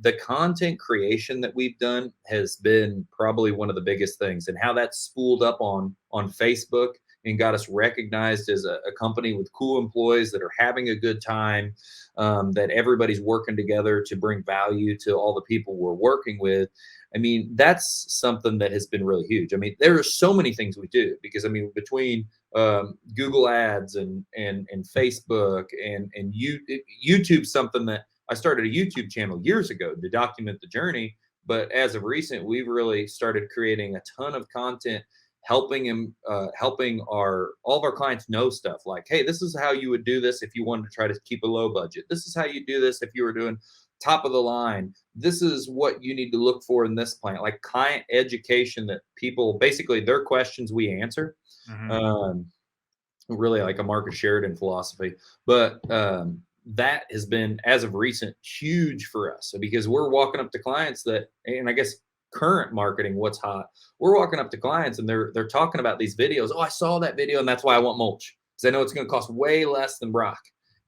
the content creation that we've done has been probably one of the biggest things, and how that's spooled up on Facebook and got us recognized as a company with cool employees that are having a good time, that everybody's working together to bring value to all the people we're working with. I mean, that's something that has been really huge. I mean, there are so many things we do because I mean, between Google Ads and Facebook and YouTube, something that I started a YouTube channel years ago to document the journey. But as of recent, we've really started creating a ton of content, helping all of our clients know stuff like, hey, this is how you would do this if you wanted to try to keep a low budget. This is how you do this if you were doing top of the line. This is what you need to look for in this plan. Like client education that people basically their questions we answer. Mhm. Um, Really like a Marcus Sheridan philosophy, but that has been as of recent huge for us. So because we're walking up to clients that, and I guess current marketing, what's hot, we're walking up to clients and they're talking about these videos. Oh, I saw that video and that's why I want mulch, because I know it's going to cost way less than Brock.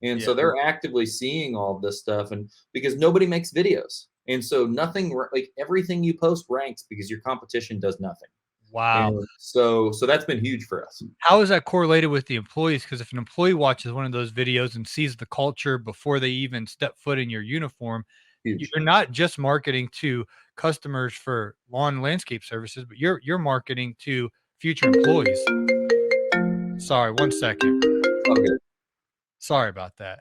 And so Yeah. they're actively seeing all this stuff, and because nobody makes videos, and so nothing, like everything you post ranks because your competition does nothing. Wow. And so that's been huge for us. How is that correlated with the employees? Because if an employee watches one of those videos and sees the culture before they even step foot in your uniform, Huge. you're not just marketing to customers for lawn and landscape services, but you're marketing to future employees. Sorry, 1 second. Okay. Sorry about that.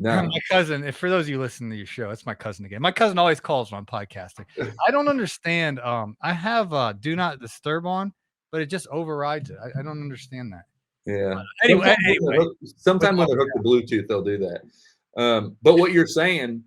No. My cousin, if for those of you listening to your show, it's my cousin again. My cousin always calls when I'm podcasting. I don't understand. I have do not disturb on, but it just overrides it. I don't understand that. Yeah. Anyway, with Sometime when all they're hooked to Bluetooth, they'll do that. But what you're saying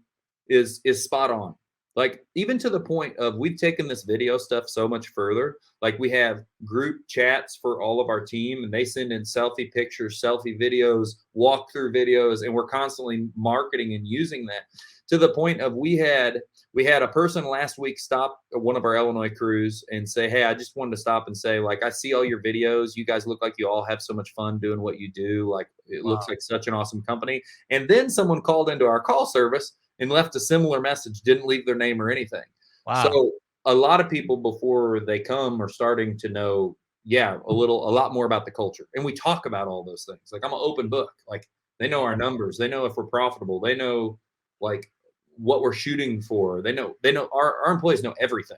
is spot on. Like even to the point of we've taken this video stuff so much further. Like we have group chats for all of our team, and they send in selfie pictures, selfie videos, walkthrough videos, and we're constantly marketing and using that to the point of we had a person last week stop at one of our Illinois crews and say, hey, I just wanted to stop and say, like, I see all your videos. You guys look like you all have so much fun doing what you do. Like, it wow. looks like such an awesome company. And then someone called into our call service and left a similar message, didn't leave their name or anything. Wow. So a lot of people before they come are starting to know, yeah, a lot more about the culture. And we talk about all those things. Like I'm an open book. Like they know our numbers. They know if we're profitable. They know like what we're shooting for. They know our employees know everything.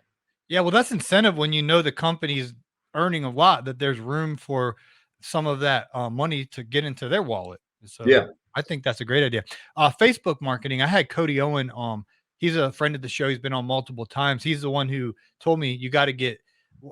Yeah, well, that's incentive when you know the company's earning a lot, that there's room for some of that money to get into their wallet. So Yeah. I think that's a great idea. Facebook marketing. I had Cody Owen. He's a friend of the show. He's been on multiple times. He's the one who told me you got to get.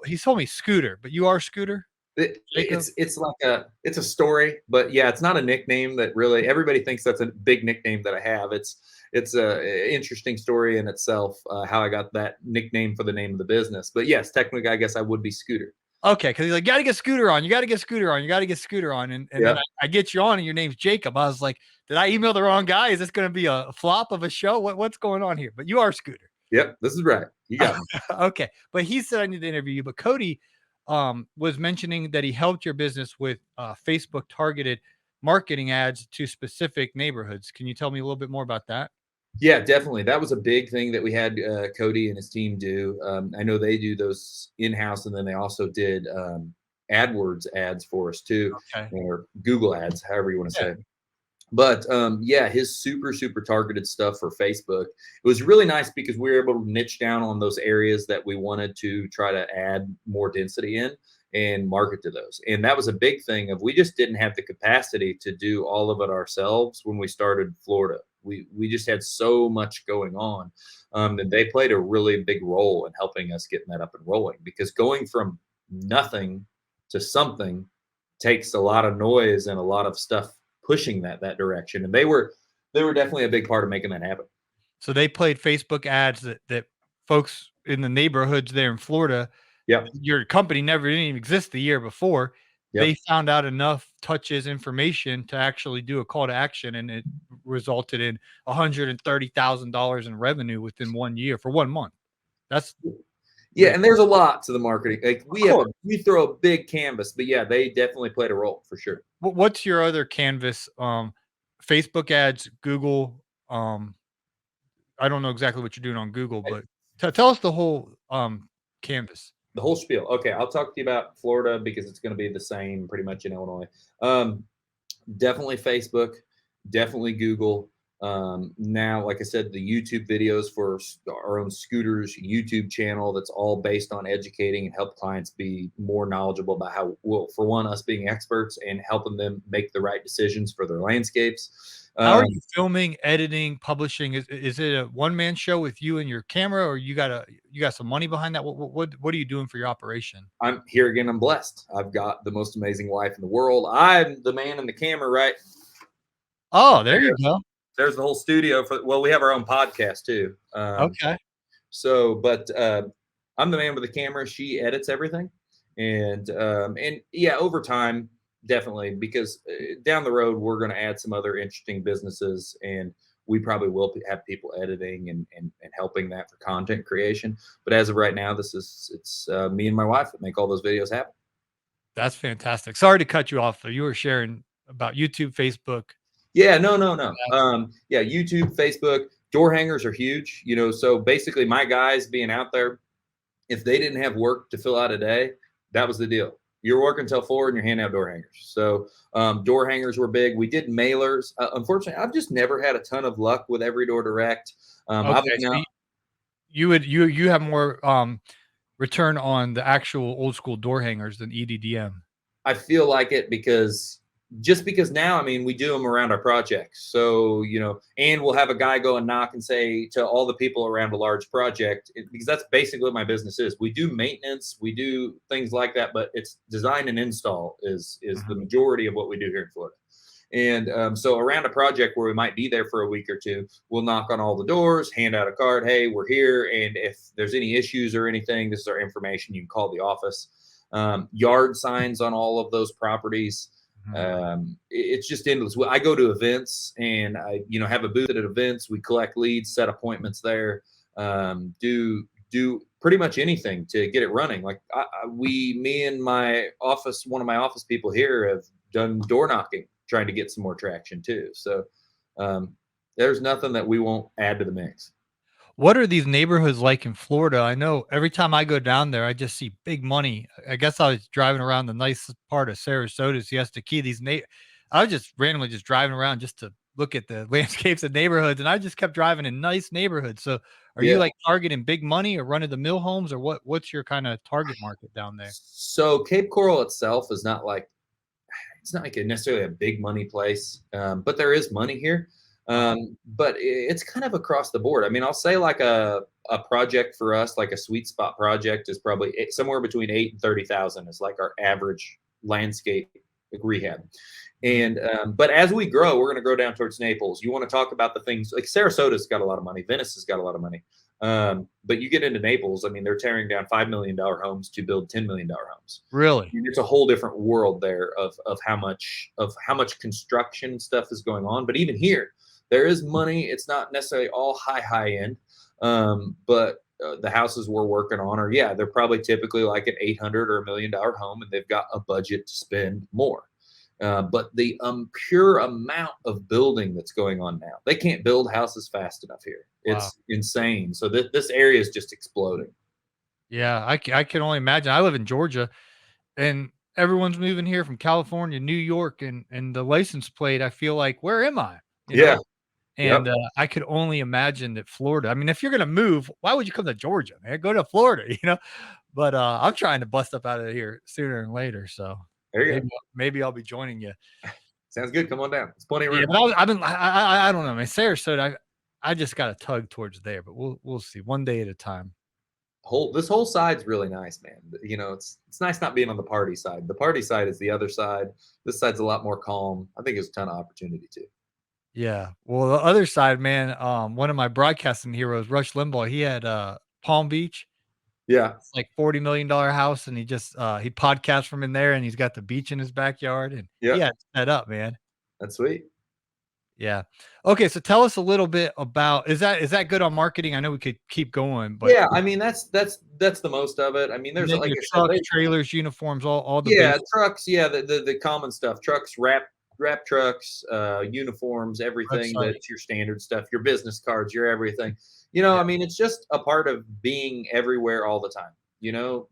He told me Scooter, but you are Scooter, Jacob. It's a story, but yeah, it's not a nickname that really everybody thinks that's a big nickname that I have. It's a interesting story in itself, how I got that nickname for the name of the business. But yes, technically, I guess I would be Scooter. Okay, because he's like, "Gotta get Scooter on, you gotta get Scooter on, you gotta get Scooter on," and then Yeah. I get you on, and your name's Jacob. I was like, "Did I email the wrong guy? Is this gonna be a flop of a show? What's going on here?" But you are Scooter. Yep. This is right. You got me. Okay, but he said I need to interview you. But Cody was mentioning that he helped your business with Facebook targeted marketing ads to specific neighborhoods. Can you tell me a little bit more about that? Yeah, definitely. That was a big thing that we had Cody and his team do. I know they do those in house, and then they also did AdWords ads for us too, Okay. or Google ads, however you want to Yeah. say it. But yeah, his super targeted stuff for Facebook, it was really nice because we were able to niche down on those areas that we wanted to try to add more density in and market to those. And that was a big thing of we just didn't have the capacity to do all of it ourselves when we started Florida. We just had so much going on, and they played a really big role in helping us getting that up and rolling, because going from nothing to something takes a lot of noise and a lot of stuff pushing that direction. And they were definitely a big part of making that happen. So they played Facebook ads that folks in the neighborhoods there in Florida. Yep. Your company never didn't even exist the year before. They Yep. found out enough touches information to actually do a call to action, and it resulted in $130,000 in revenue within 1 year for 1 month. That's Yeah, yeah, and there's a lot to the marketing. Like of course. we throw a big canvas, but yeah, they definitely played a role for sure. What's your other canvas? Facebook ads, Google, um, I don't know exactly what you're doing on Google, but tell us the whole canvas. The whole spiel. Okay, I'll talk to you about Florida because it's going to be the same pretty much in Illinois. Um, Definitely Facebook, definitely Google. Now, like I said, the YouTube videos for our own scooters YouTube channel, that's all based on educating and help clients be more knowledgeable about how, well, for one, us being experts and helping them make the right decisions for their landscapes. How are you filming, editing, publishing? Is it a one-man show with you and your camera, or you got some money behind that? What are you doing for your operation? I'm here again. I'm blessed. I've got the most amazing wife in the world. I'm the man in the camera, right? Oh, there you go. There's the whole studio for. Well, we have our own podcast too. Okay. So, but I'm the man with the camera. She edits everything, and yeah, over time, definitely, because down the road we're going to add some other interesting businesses, and we probably will have people editing and helping that for content creation. But as of right now, it's me and my wife that make all those videos happen. That's fantastic. Sorry to cut you off though. You were sharing about YouTube, Facebook. Yeah, no. Yeah, YouTube, Facebook, door hangers are huge. So basically, my guys being out there, if they didn't have work to fill out a day, that was the deal. You're working till 4 and you're handing out door hangers. So door hangers were big. We did mailers. Unfortunately, I've just never had a ton of luck with Every Door Direct. Okay, so you have more return on the actual old school door hangers than EDDM. I feel like it because now, I mean, we do them around our projects. So, and we'll have a guy go and knock and say to all the people around a large project, because that's basically what my business is. We do maintenance, we do things like that, but it's design and install is the majority of what we do here in Florida. And so around a project where we might be there for a week or two, we'll knock on all the doors, hand out a card. Hey, we're here. And if there's any issues or anything, this is our information. You can call the office. Yard signs on all of those properties. It's just endless. I go to events and I, have a booth at events. We collect leads, set appointments there, do pretty much anything to get it running. Like me and my office, one of my office people here have done door knocking, trying to get some more traction too. So there's nothing that we won't add to the mix. What are these neighborhoods like in Florida? I know every time I go down there, I just see big money. I guess I was driving around the nice part of Sarasota, Siesta Key. I was just randomly just driving around just to look at the landscapes of neighborhoods, and I just kept driving in nice neighborhoods. So are you like targeting big money or run of the mill homes, or what's your kind of target market down there? So Cape Coral itself is not like, it's not like necessarily a big money place, but there is money here. But it's kind of across the board. I mean, I'll say like a project for us, like a sweet spot project, is probably somewhere between 8 and 30,000 is like our average landscape rehab. And but as we grow, we're going to grow down towards Naples. You want to talk about the things like Sarasota's got a lot of money, Venice has got a lot of money. But you get into Naples, I mean, they're tearing down $5 million homes to build $10 million homes. Really? And it's a whole different world there of how much construction stuff is going on. But even here, there is money. It's not necessarily all high end, but the houses we're working on are, they're probably typically like an $800,000 or $1 million home, and they've got a budget to spend more. But the pure amount of building that's going on now, they can't build houses fast enough here. It's insane. So this area is just exploding. Yeah, I can only imagine. I live in Georgia, and everyone's moving here from California, New York, and the license plate, I feel like, where am I? You know? And I could only imagine that Florida. I mean, if you're going to move, why would you come to Georgia, man? Go to Florida, But I'm trying to bust up out of here sooner than later. So maybe I'll be joining you. Sounds good. Come on down. It's plenty of room. Yeah, but I don't know, man. Sarasota, I just got a tug towards there, but we'll see, one day at a time. This whole side's really nice, man. It's nice not being on the party side. The party side is the other side. This side's a lot more calm. I think there's a ton of opportunity too. Yeah. Well, the other side, man, one of my broadcasting heroes, Rush Limbaugh, he had Palm Beach. Yeah. It's like $40 million house, and he just he podcasts from in there, and he's got the beach in his backyard, and he had it set up, man. That's sweet. Yeah. Okay, so tell us a little bit about, is that good on marketing? I know we could keep going, but yeah, I mean that's the most of it. I mean, there's like trucks, trailers, uniforms, all the trucks, the common stuff. Trucks, wrap wrap trucks, uniforms, everything Website. that's your standard stuff, your business cards, your everything. Yeah. I mean, it's just a part of being everywhere all the time. You know,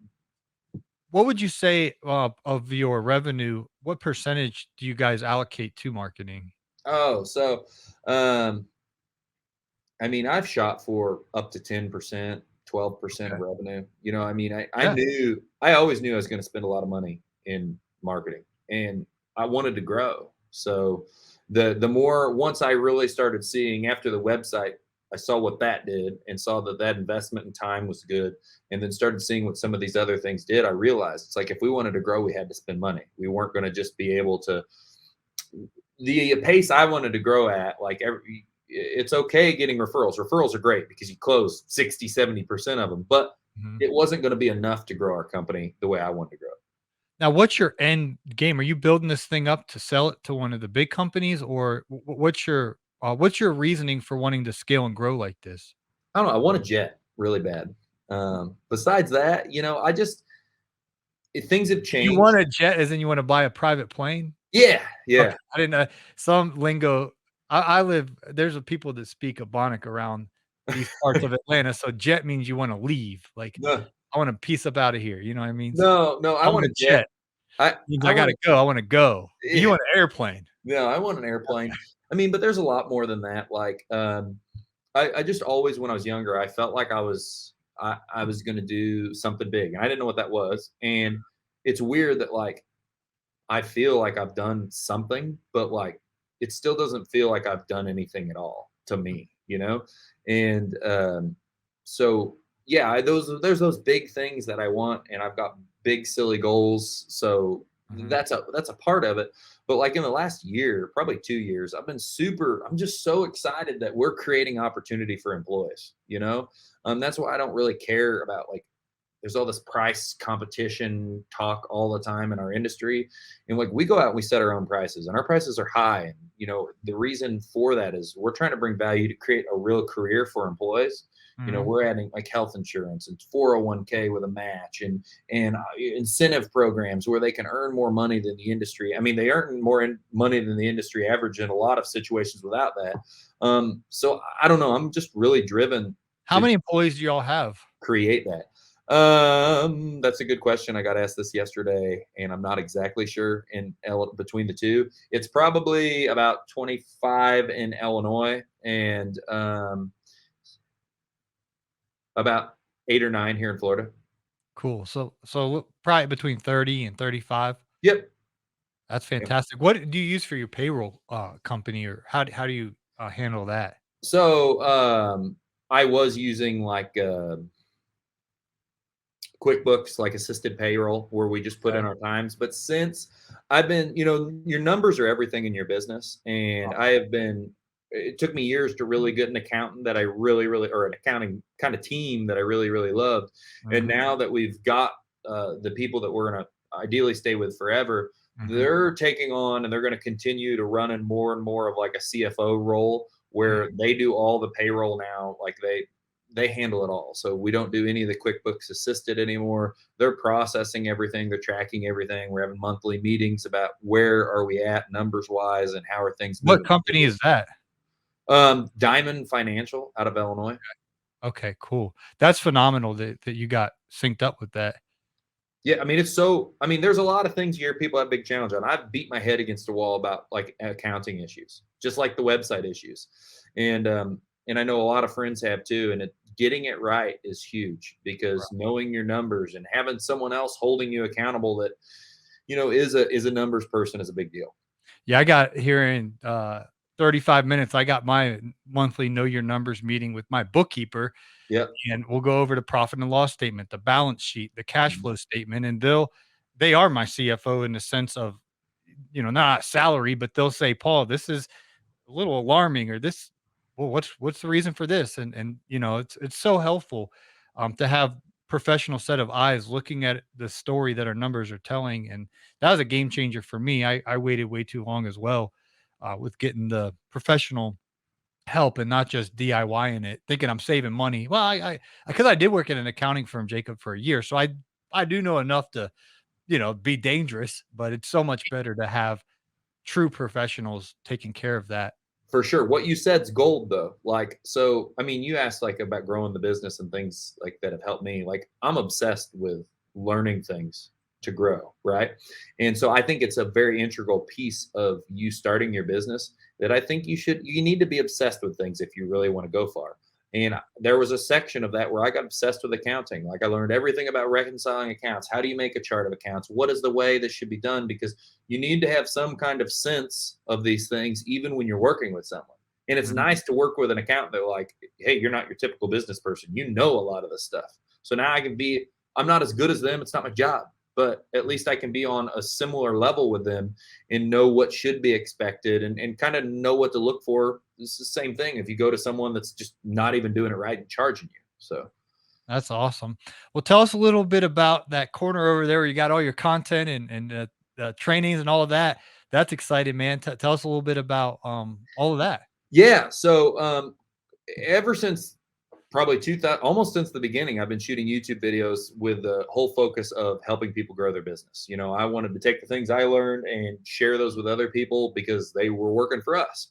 What would you say, of your revenue, what percentage do you guys allocate to marketing? oh, so um, I mean, I've shot for up to 10%, 12% of Okay. revenue. I mean, Yeah. I always knew I was going to spend a lot of money in marketing and I wanted to grow. So the more, once I really started seeing after the website, I saw what that did and saw that that investment in time was good. And then started seeing what some of these other things did. I realized it's like, if we wanted to grow, we had to spend money. We weren't going to just be able to, the pace I wanted to grow at, like it's okay getting referrals. Referrals are great because you close 60, 70% of them, but Mhm. it wasn't going to be enough to grow our company the way I wanted to grow. Now, what's your end game? Are you building this thing up to sell it to one of the big companies, or what's your reasoning for wanting to scale and grow like this? I don't know. I want a jet really bad. Besides that, things have You changed. want a jet as in you wanna buy a private plane? Yeah. Yeah. Okay, I didn't know some lingo. I live there's a people that speak Ebonic around these parts of Atlanta, so jet means you wanna leave, like, No, I want to piece up out of here, you know what I mean? So, no, no. I I want want a a jet. jet, I, means I I want gotta go, I wanna go. You to, want an airplane. no, I want an airplane. I mean, but there's a lot more than that. Like, I just always, when I was younger, I felt like I was going to do something big, and I didn't know what that was. And it's weird that like I feel like I've done something, but like it still doesn't feel like I've done anything at all to me. And so yeah, there's those big things that I want, and I've got big silly goals. So Mhm. that's a part of it. But like in the last year, probably 2 years, I'm just so excited that we're creating opportunity for employees. That's why I don't really care about like there's all this price competition talk all the time in our industry, and like we go out and we set our own prices, and our prices are high. And the reason for that is we're trying to bring value to create a real career for employees. Mhm. We're adding like health insurance and 401k with a match, and incentive programs where they can earn more money than the industry. I mean, they earn more money than the industry average in a lot of situations without that. So I don't know, I'm just really driven How to many employees do y'all have? create that. That's a good question. I got asked this yesterday, and I'm not exactly sure between the two. It's probably about 25 in Illinois, and about 8 or 9 here in Florida. Cool, so probably between 30 and 35? Yep. That's Yep. fantastic. What do you use for your payroll, company, or how do you, handle that? So I was using like QuickBooks, like assisted payroll, where we just put Okay. in our times. But since I've been, your numbers are everything in your business. And I have been, it took me years to really get an accountant that I really, really, or an accounting kind of team that I really, really loved. And Mhm, now that we've got the people that we're going to ideally stay with forever, mhm, they're taking on and they're going to continue to run in more and more of like a CFO role mm. where they do all the payroll now. Like they handle it all. So we don't do any of the QuickBooks assisted anymore. They're processing everything, they're tracking everything. We're having monthly meetings about where are we at numbers wise and how are things What moving company forward. is that? Diamond Financial out of Illinois. Okay, cool. That's phenomenal that you got synced up with that. Yeah, I mean, there's a lot of things here people have big challenge on. I've beat my head against the wall about like accounting issues, just like the website issues. And I know a lot of friends have too. And getting it right is huge because knowing your numbers and having someone else holding you accountable that, is a numbers person is a big deal. Yeah, I got here in, 35 minutes, I got my monthly know your numbers meeting with my bookkeeper, Yep. and we'll go over the profit and loss statement, the balance sheet, the cash Mhm. flow statement, and they are my CFO in the sense of, not salary, but they'll say, "Paul, this is a little alarming," or this, well, what's the reason for this? And it's so helpful, to have professional set of eyes looking at the story that our numbers are telling. And that was a game changer for me. I waited way too long as well, with getting the professional help and not just DIYing it, thinking I'm saving money. Well, because I did work at an accounting firm, Jacob, for a year, so I do know enough to be dangerous, but it's so much better to have true professionals taking care of that. For sure. What you said's gold though. Like, so, I mean, you asked like about growing the business and things like that have helped me. Like, I'm obsessed with learning things to grow, right? And so I think it's a very integral piece of you starting your business that I think you need to be obsessed with things if you really want to go far. And there was a section of that where I got obsessed with accounting. Like, I learned everything about reconciling accounts. How do you make a chart of accounts? What is the way this should be done? Because you need to have some kind of sense of these things, even when you're working with someone. And it's nice to work with an accountant that, like, hey, you're not your typical business person. You know a lot of this stuff. So now I'm not as good as them. It's not my job, but at least I can be on a similar level with them and know what should be expected and kind of know what to look for. It's the same thing if you go to someone that's just not even doing it right and charging you. So That's awesome. Well, tell us a little bit about that corner over there where you got all your content and trainings and all of that. That's exciting, man. Tell us a little bit about all of that. yeah. So ever since probably 2000, almost since the beginning, I've been shooting YouTube videos with the whole focus of helping people grow their business. You know, I wanted to take the things I learned and share those with other people because they were working for us.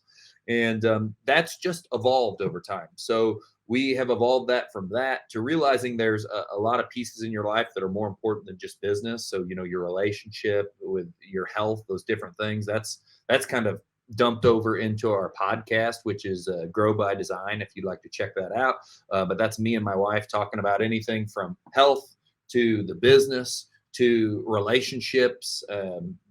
And that's just evolved over time. So we have evolved that from that to realizing there's a lot of pieces in your life that are more important than just business. So, you know, your relationship with your health, those different things, that's kind of dumped over into our podcast, which is Grow by Design, if you'd like to check that out. But that's me and my wife talking about anything from health to the business to relationships,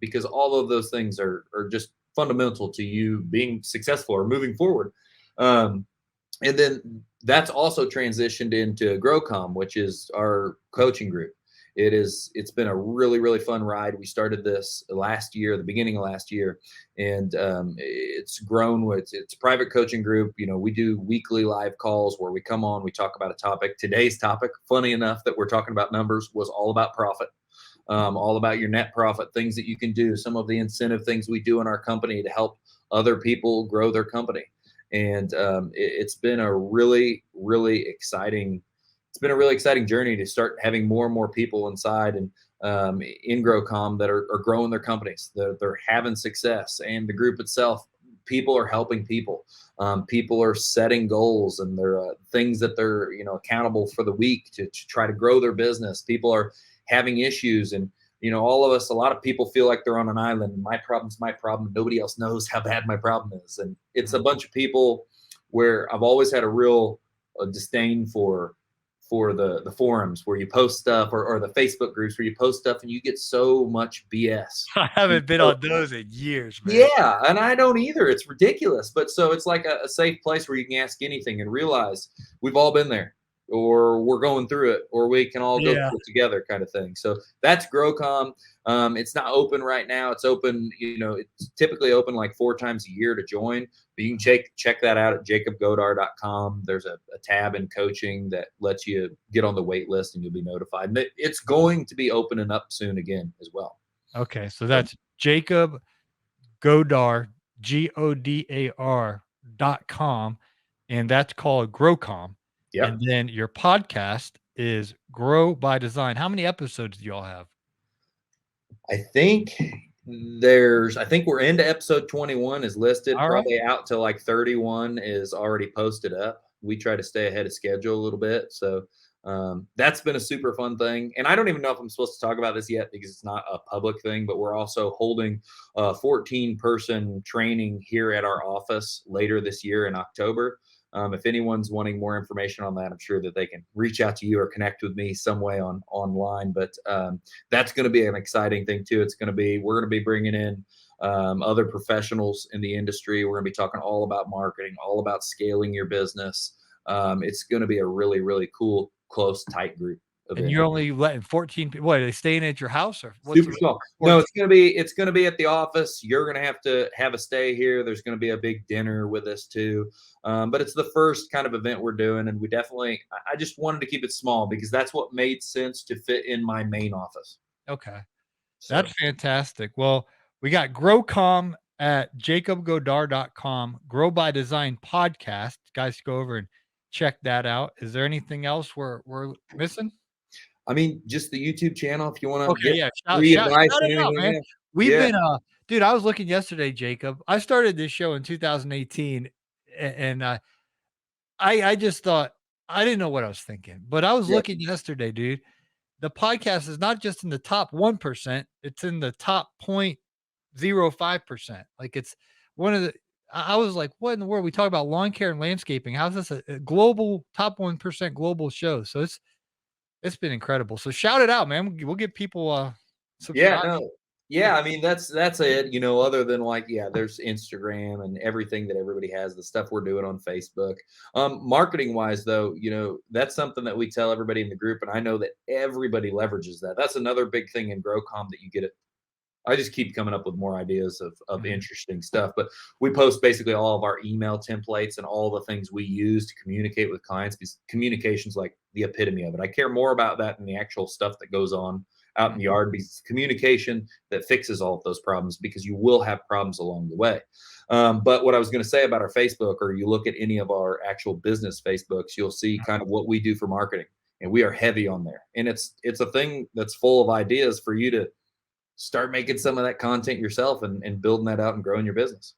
because all of those things are just fundamental to you being successful or moving forward. And then that's also transitioned into GrowCom, which is our coaching group. It's been a really, really fun ride. We started this last year, the beginning of last year, and it's grown. It's a private coaching group. You know, we do weekly live calls where we come on, we talk about a topic. Today's topic, funny enough that we're talking about numbers, was all about profit. All about your net profit, things that you can do, some of the incentive things we do in our company to help other people grow their company. And it's been a really, really exciting journey to start having more and more people inside and in GrowCom that are growing their companies. They're having success, and the group itself, people are helping people. People are setting goals, and they're things that they're accountable for the week to try to grow their business. People are having issues, and all of us, a lot of people feel like they're on an island. My problem's my problem. Nobody else knows how bad my problem is. And it's a bunch of people where I've always had a real disdain for the forums where you post stuff, or the Facebook groups where you post stuff and you get so much BS. I haven't been on those in years, man. Yeah, and I don't either. It's ridiculous. But so it's like a safe place where you can ask anything and realize we've all been there, or we're going through it, or we can all go through it together, kind of thing. So that's GrowCom. It's not open right now. It's open, it's typically open like 4 times a year to join. But you can check that out at jacobgodar.com. There's a tab in coaching that lets you get on the wait list and you'll be notified. But it's going to be opening up soon again as well. Okay, so that's Jacob Godar, GODAR.com, and that's called GrowCom. Yep. And then your podcast is Grow by Design. How many episodes do y'all have? I think we're into episode 21 is listed. All probably out to like 31 is already posted up. We try to stay ahead of schedule a little bit. So that's been a super fun thing. And I don't even know if I'm supposed to talk about this yet because it's not a public thing, but we're also holding a 14-person training here at our office later this year in October. If anyone's wanting more information on that, I'm sure that they can reach out to you or connect with me some way online. But that's going to be an exciting thing too. We're going to be bringing in other professionals in the industry. We're going to be talking all about marketing, all about scaling your business. It's going to be a really, really cool, close, tight group. And you're only letting 14 people. What, are they staying at your house or super small? No, it's gonna be at the office. You're gonna have to have a stay here. There's gonna be a big dinner with us too. But it's the first kind of event we're doing, and I just wanted to keep it small because that's what made sense to fit in my main office. Okay, so that's fantastic. Well, we got GrowCom at jacobgodar.com. Grow by Design podcast. Guys, go over and check that out. Is there anything else we're missing? I mean, just the YouTube channel if you want to. Okay, yeah. Shout it out, man. We've Yeah. been, dude, I was looking yesterday, Jacob. I started this show in 2018 and I just thought I didn't know what I was thinking, but I was Yeah. looking yesterday, dude. The podcast is not just in the top 1%, it's in the top 0.05%. Like it's one of the I was like, what in the world? We talk about lawn care and landscaping. How's this a global top 1% global show? So it's been incredible. So shout it out, man. We'll get people Yeah, subscribe. no. Yeah, I mean that's it, other than like there's Instagram and everything that everybody has, the stuff we're doing on Facebook. Marketing wise though, that's something that we tell everybody in the group and I know that everybody leverages that. That's another big thing in GrowCom that you get it. I just keep coming up with more ideas of Mhm. interesting stuff, but we post basically all of our email templates and all the things we use to communicate with clients because communication's like the epitome of it. I care more about that than the actual stuff that goes on out in the yard because it's communication that fixes all of those problems because you will have problems along the way. But what I was going to say about our Facebook, or you look at any of our actual business Facebooks, you'll see kind of what we do for marketing, and we are heavy on there. And it's a thing that's full of ideas for you to start making some of that content yourself and building that out and growing your business.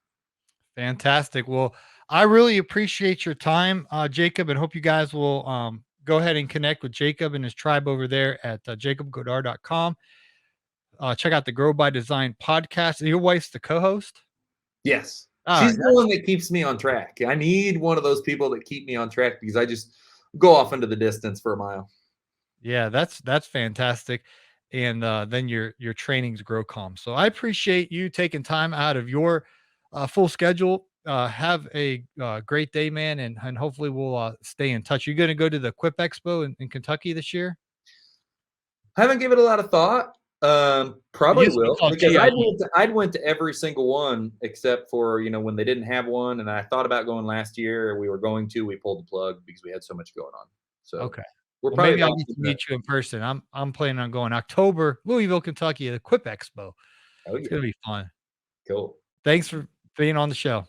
Fantastic. Well, I really appreciate your time, Jacob, and hope you guys will go ahead and connect with Jacob and his tribe over there at jacobgodar.com. Check out the Grow by Design podcast. Your wife's the co-host. Yes. All She's right. the one that keeps me on track. I need one of those people that keep me on track because I just go off into the distance for a mile. Yeah, that's fantastic. And then your trainings grow calm. So I appreciate you taking time out of your full schedule. Have a great day, man, and hopefully we'll stay in touch. You're going to go to the Quip Expo in Kentucky this year? I haven't given it a lot of thought. It Probably used to be will called because GIE. I'd went to every single one except for when they didn't have one, and I thought about going last year. We were going to, we pulled the plug because we had so much going on. So Okay. we're Well, probably maybe I'll about get to meet you in person. I'm planning on going October, Louisville, Kentucky, the Quip Expo. oh It's yeah, gonna be fun. cool. Thanks for being on the show.